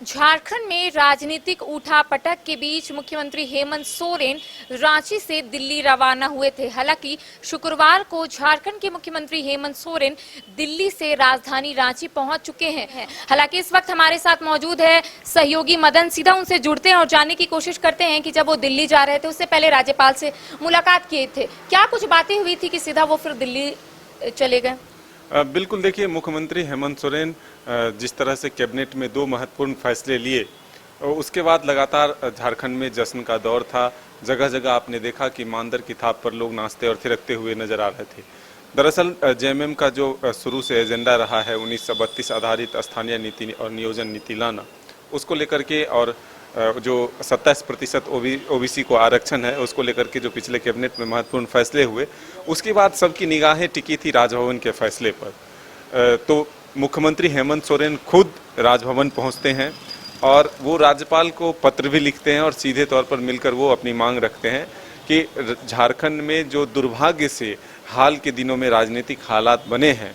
झारखंड में राजनीतिक उठापटक के बीच मुख्यमंत्री हेमंत सोरेन रांची से दिल्ली रवाना हुए थे। हालांकि शुक्रवार को झारखंड के मुख्यमंत्री हेमंत सोरेन दिल्ली से राजधानी रांची पहुंच चुके हैं। हालांकि इस वक्त हमारे साथ मौजूद है सहयोगी मदन। सीधा उनसे जुड़ते हैं और जानने की कोशिश करते हैं कि जब वो दिल्ली जा रहे थे उससे पहले राज्यपाल से मुलाकात किए थे, क्या कुछ बातें हुई थी कि सीधा वो फिर दिल्ली चले गए? बिल्कुल, देखिए, मुख्यमंत्री हेमंत सोरेन जिस तरह से कैबिनेट में 2 महत्वपूर्ण फैसले लिए, उसके बाद लगातार झारखंड में जश्न का दौर था। जगह जगह आपने देखा कि मानदर की थाप पर लोग नाचते और थिरकते हुए नजर आ रहे थे। दरअसल जेएमएम का जो शुरू से एजेंडा रहा है 1932 आधारित स्थानीय नीति और नियोजन नीति लाना, उसको लेकर के, और जो 27% ओबीसी को आरक्षण है उसको लेकर के जो पिछले कैबिनेट में महत्वपूर्ण फैसले हुए, उसके बाद सबकी निगाहें टिकी थी राजभवन के फैसले पर। तो मुख्यमंत्री हेमंत सोरेन खुद राजभवन पहुंचते हैं और वो राज्यपाल को पत्र भी लिखते हैं और सीधे तौर पर मिलकर वो अपनी मांग रखते हैं कि झारखंड में जो दुर्भाग्य से हाल के दिनों में राजनीतिक हालात बने हैं,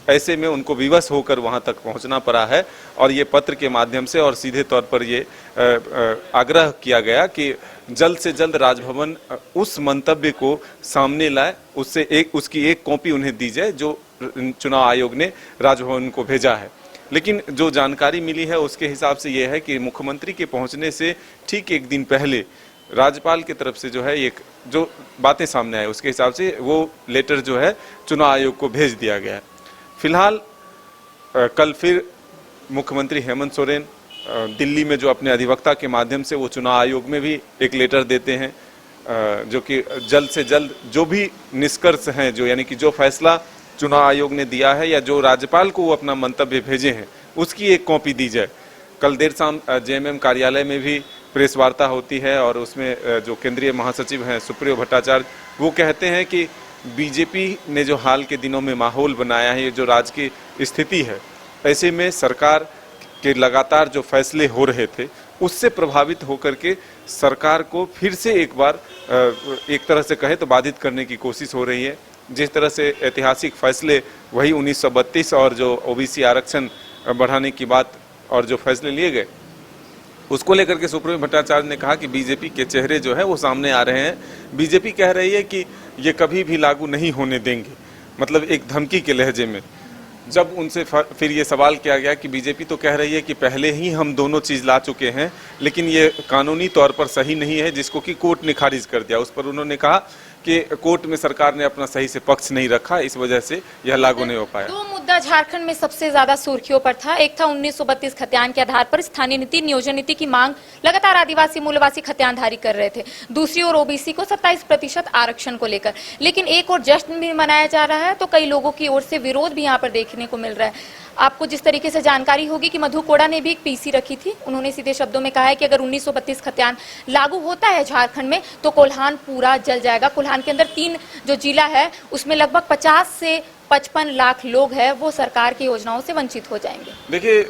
ऐसे में उनको विवश होकर वहां तक पहुंचना पड़ा है। और ये पत्र के माध्यम से और सीधे तौर पर ये आग्रह किया गया कि जल्द से जल्द राजभवन उस मंतव्य को सामने लाए, उसकी एक कॉपी उन्हें दी जाए जो चुनाव आयोग ने राजभवन को भेजा है। लेकिन जो जानकारी मिली है उसके हिसाब से ये है कि मुख्यमंत्री के पहुंचने से ठीक एक दिन पहले राज्यपाल की तरफ से जो है एक जो बातें सामने आए, उसके हिसाब से वो लेटर जो है चुनाव आयोग को भेज दिया गया है। फिलहाल कल फिर मुख्यमंत्री हेमंत सोरेन दिल्ली में जो अपने अधिवक्ता के माध्यम से वो चुनाव आयोग में भी एक लेटर देते हैं, जो कि जल्द से जल्द जो भी निष्कर्ष हैं, जो यानी कि जो फैसला चुनाव आयोग ने दिया है या जो राज्यपाल को वो अपना मंतव्य भेजे हैं, उसकी एक कॉपी दी जाए। कल देर शाम जेएमएम कार्यालय में भी प्रेस वार्ता होती है और उसमें जो केंद्रीय महासचिव हैं सुप्रियो भट्टाचार्य, वो कहते हैं कि बीजेपी ने जो हाल के दिनों में माहौल बनाया है, ये जो राज्य की स्थिति है, ऐसे में सरकार के लगातार जो फैसले हो रहे थे उससे प्रभावित होकर के सरकार को फिर से एक बार एक तरह से कहे तो बाधित करने की कोशिश हो रही है। जिस तरह से ऐतिहासिक फैसले वही 1932 और जो ओबीसी आरक्षण बढ़ाने की बात और जो फैसले लिए गए, उसको लेकर के सुप्रीयो भट्टाचार्य ने कहा कि बीजेपी के चेहरे जो है वो सामने आ रहे हैं। बीजेपी कह रही है कि ये कभी भी लागू नहीं होने देंगे, मतलब एक धमकी के लहजे में। जब उनसे फिर ये सवाल किया गया कि बीजेपी तो कह रही है कि पहले ही हम दोनों चीज़ ला चुके हैं, लेकिन ये कानूनी तौर पर सही नहीं है, जिसको कि कोर्ट ने खारिज कर दिया। उस पर उन्होंने कहा कि कोर्ट में सरकार ने अपना सही से पक्ष नहीं रखा, इस वजह से यह लागू नहीं हो पाया। दो मुद्दा झारखंड में सबसे ज्यादा सुर्खियों पर था। एक था 1932 खतियान के आधार पर स्थानीय नीति नियोजन नीति की मांग लगातार आदिवासी मूलवासी खतियानधारी कर रहे थे। दूसरी ओर ओबीसी को 27% आरक्षण को लेकर। लेकिन एक और जश्न भी मनाया जा रहा है तो कई लोगों की ओर से विरोध भी यहाँ पर देखने को मिल रहा है। आपको जिस तरीके से जानकारी होगी कि मधु कोड़ा ने भी एक पीसी रखी थी, उन्होंने सीधे शब्दों में कहा है कि अगर 1932 खतियान लागू होता है झारखंड में तो कोल्हान पूरा जल जाएगा। कोल्हान के अंदर 3 जो जिला है उसमें लगभग 50 से 55 लाख लोग हैं, वो सरकार की योजनाओं से वंचित हो जाएंगे। देखिए,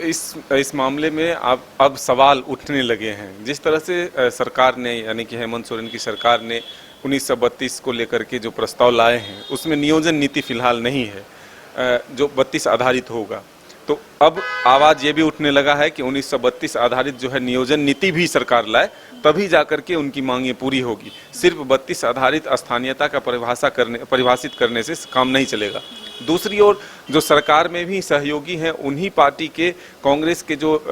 इस मामले में अब सवाल उठने लगे हैं। जिस तरह से सरकार ने, यानी कि हेमंत सोरेन की सरकार ने 1932 को लेकर के जो प्रस्ताव लाए हैं उसमें नियोजन नीति फिलहाल नहीं है जो 32 आधारित होगा। तो अब आवाज ये भी उठने लगा है कि 1932 आधारित जो है नियोजन नीति भी सरकार लाए, तभी जाकर के उनकी मांगें पूरी होगी। सिर्फ 32 आधारित स्थानीयता का परिभाषित करने से काम नहीं चलेगा। दूसरी ओर जो सरकार में भी सहयोगी हैं, उन्हीं पार्टी के कांग्रेस के जो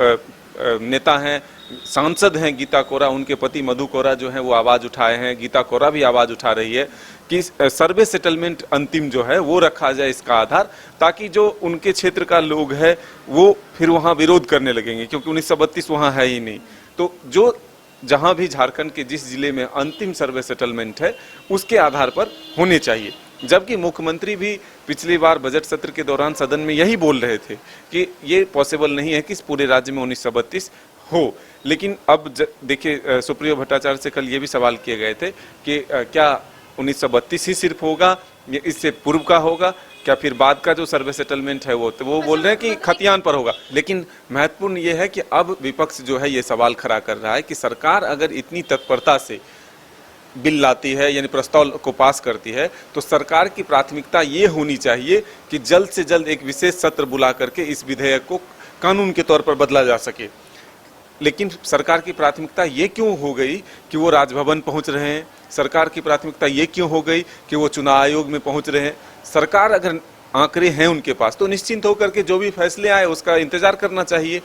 नेता हैं, सांसद हैं गीता कोरा, उनके पति मधु कोरा जो हैं वो आवाज़ उठाए हैं। गीता कोरा भी आवाज़ उठा रही है कि सर्वे सेटलमेंट अंतिम जो है वो रखा जाए इसका आधार, ताकि जो उनके क्षेत्र का लोग है वो फिर वहाँ विरोध करने लगेंगे, क्योंकि 1932 वहाँ है ही नहीं। तो जो जहाँ भी झारखंड के जिस जिले में अंतिम सर्वे सेटलमेंट है उसके आधार पर होने चाहिए। जबकि मुख्यमंत्री भी पिछली बार बजट सत्र के दौरान सदन में यही बोल रहे थे कि ये पॉसिबल नहीं है कि इस पूरे राज्य में 1932 हो। लेकिन अब देखिए, सुप्रियो भट्टाचार्य से कल ये भी सवाल किए गए थे कि क्या 1932 ही सिर्फ होगा, ये इससे पूर्व का होगा, क्या फिर बाद का जो सर्वे सेटलमेंट है वो, तो वो बोल रहे हैं कि खतियान पर होगा। लेकिन महत्वपूर्ण ये है कि अब विपक्ष जो है ये सवाल खड़ा कर रहा है कि सरकार अगर इतनी तत्परता से बिल लाती है, यानी प्रस्ताव को पास करती है, तो सरकार की प्राथमिकता ये होनी चाहिए कि जल्द से जल्द एक विशेष सत्र बुला करके इस विधेयक को कानून के तौर पर बदला जा सके। लेकिन सरकार की प्राथमिकता ये क्यों हो गई कि वो राजभवन पहुंच रहे हैं? सरकार की प्राथमिकता ये क्यों हो गई कि वो चुनाव आयोग में पहुंच रहे हैं? सरकार अगर आंकड़े हैं उनके पास तो निश्चिंत होकर के जो भी फैसले आए उसका इंतजार करना चाहिए।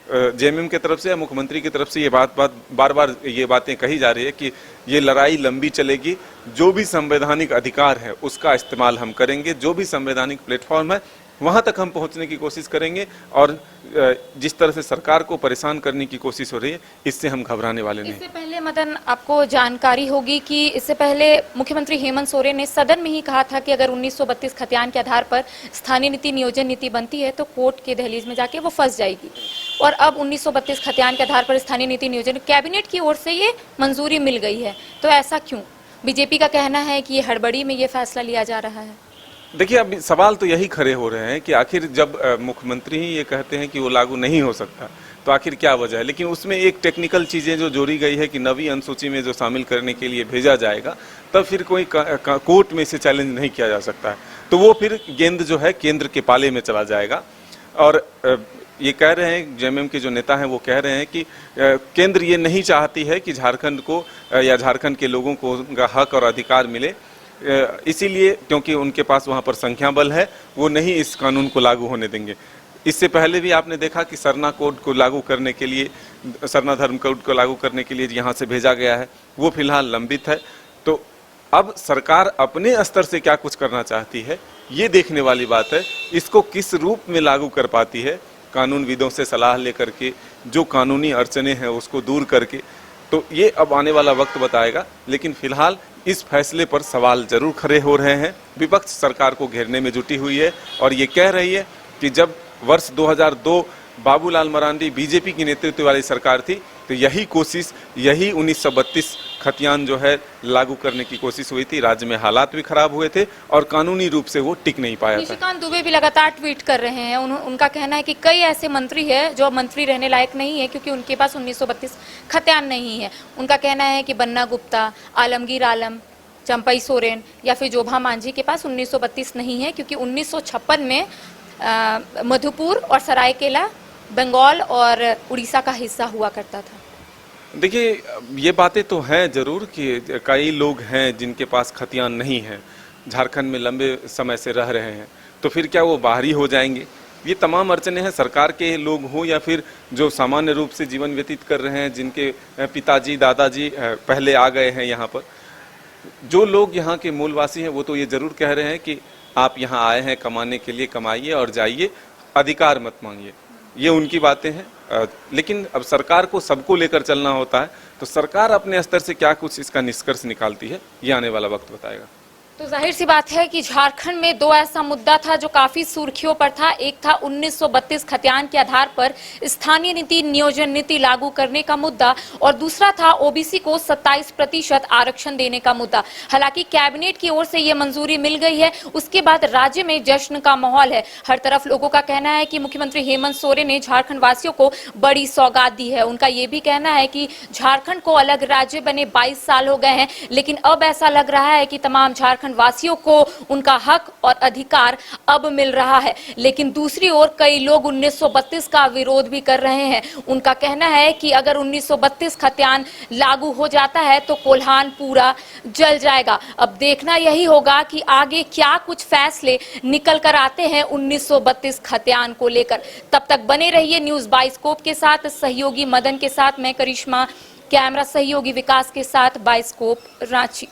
जेएमएम की तरफ से या मुख्यमंत्री की तरफ से ये बार बार ये बातें कही जा रही है कि ये लड़ाई लंबी चलेगी। जो भी संवैधानिक अधिकार है उसका इस्तेमाल हम करेंगे, जो भी संवैधानिक प्लेटफॉर्म है वहां तक हम पहुंचने की कोशिश करेंगे, और जिस तरह से सरकार को परेशान करने की कोशिश हो रही है इससे हम घबराने वाले नहीं। इससे पहले मदन, आपको जानकारी होगी कि इससे पहले मुख्यमंत्री हेमंत सोरेन ने सदन में ही कहा था कि अगर 1932 खतियान के आधार पर स्थानीय नीति नियोजन नीति बनती है तो कोर्ट के दहलीज में जाके वो फंस जाएगी। और अब 1932 खतियान के आधार पर स्थानीय नीति नियोजन कैबिनेट की ओर से ये मंजूरी मिल गई है, तो ऐसा क्यों? बीजेपी का कहना है कि ये हड़बड़ी में ये फैसला लिया जा रहा है। देखिए, अब सवाल तो यही खड़े हो रहे हैं कि आखिर जब मुख्यमंत्री ही ये कहते हैं कि वो लागू नहीं हो सकता तो आखिर क्या वजह है। लेकिन उसमें एक टेक्निकल चीज़ें जो जोड़ी गई है कि नवी अनुसूची में जो शामिल करने के लिए भेजा जाएगा तब फिर कोई कोर्ट में इसे चैलेंज नहीं किया जा सकता है, तो वो फिर गेंद जो है केंद्र के पाले में चला जाएगा। और ये कह रहे हैं, जेएमएम के जो नेता हैं वो कह रहे हैं कि केंद्र ये नहीं चाहती है कि झारखंड को या झारखंड के लोगों को उनका हक और अधिकार मिले, इसीलिए क्योंकि उनके पास वहाँ पर संख्या बल है वो नहीं इस कानून को लागू होने देंगे। इससे पहले भी आपने देखा कि सरना कोड को लागू करने के लिए, सरना धर्म कोड को लागू करने के लिए यहाँ से भेजा गया है, वो फिलहाल लंबित है। तो अब सरकार अपने स्तर से क्या कुछ करना चाहती है ये देखने वाली बात है। इसको किस रूप में लागू कर पाती है, कानूनविदों से सलाह लेकर के, जो कानूनी अड़चने हैं उसको दूर करके, तो ये अब आने वाला वक्त बताएगा। लेकिन फिलहाल इस फैसले पर सवाल जरूर खड़े हो रहे हैं। विपक्ष सरकार को घेरने में जुटी हुई है और ये कह रही है कि जब वर्ष 2002 बाबूलाल मरांडी बीजेपी की नेतृत्व वाली सरकार थी तो यही कोशिश, यही 1932 खतियान जो है लागू करने की कोशिश हुई थी। राज्य में हालात भी खराब हुए थे और कानूनी रूप से वो टिक नहीं पाया था। निशिकांत दुबे भी लगातार ट्वीट कर रहे हैं। उनका कहना है कि कई ऐसे मंत्री हैं जो मंत्री रहने लायक नहीं है क्योंकि उनके पास 1932 खतियान नहीं है। उनका कहना है कि बन्ना गुप्ता, आलमगीर आलम, चंपई सोरेन या फिर जोभा मांझी के पास 1932 नहीं है क्योंकि 1956 में मधुपुर और सरायकेला बंगाल और उड़ीसा का हिस्सा हुआ करता था। देखिए, ये बातें तो हैं जरूर कि कई लोग हैं जिनके पास खतियान नहीं है, झारखंड में लंबे समय से रह रहे हैं, तो फिर क्या वो बाहरी हो जाएंगे? ये तमाम अड़चने हैं। सरकार के लोग हों या फिर जो सामान्य रूप से जीवन व्यतीत कर रहे हैं, जिनके पिताजी दादाजी पहले आ गए हैं यहाँ पर, जो लोग यहाँ के मूलवासी हैं वो तो ये जरूर कह रहे हैं कि आप यहाँ आए हैं कमाने के लिए, कमाइए और जाइए, अधिकार मत मांगिए। ये उनकी बातें हैं। लेकिन अब सरकार को सबको लेकर चलना होता है, तो सरकार अपने स्तर से क्या कुछ इसका निष्कर्ष निकालती है ये आने वाला वक्त बताएगा। तो जाहिर सी बात है कि झारखंड में दो ऐसा मुद्दा था जो काफी सुर्खियों पर था। एक था 1932 खतियान के आधार पर स्थानीय नीति नियोजन नीति लागू करने का मुद्दा और दूसरा था ओबीसी को 27% आरक्षण देने का मुद्दा। हालांकि कैबिनेट की ओर से यह मंजूरी मिल गई है, उसके बाद राज्य में जश्न का माहौल है। हर तरफ लोगों का कहना है कि मुख्यमंत्री हेमंत सोरेन ने झारखंड वासियों को बड़ी सौगात दी है। उनका यह भी कहना है कि झारखंड को अलग राज्य बने 22 साल हो गए हैं, लेकिन अब ऐसा लग रहा है कि तमाम झारखंड वासियों को उनका हक और अधिकार अब मिल रहा है। लेकिन दूसरी ओर कई लोग 1932 का विरोध भी कर रहे हैं। उनका कहना है कि अगर 1932 खतियान लागू हो जाता है तो कोल्हान पूरा जल जाएगा। अब देखना यही होगा कि आगे क्या कुछ फैसले निकल कर आते हैं 1932 खतियान को लेकर। तब तक बने रहिए न्यूज़ बाइस्कोप के साथ। सहयोगी मदन के साथ मैं करिश्मा, कैमरा सहयोगी विकास के साथ, बाइस्कोप रांची।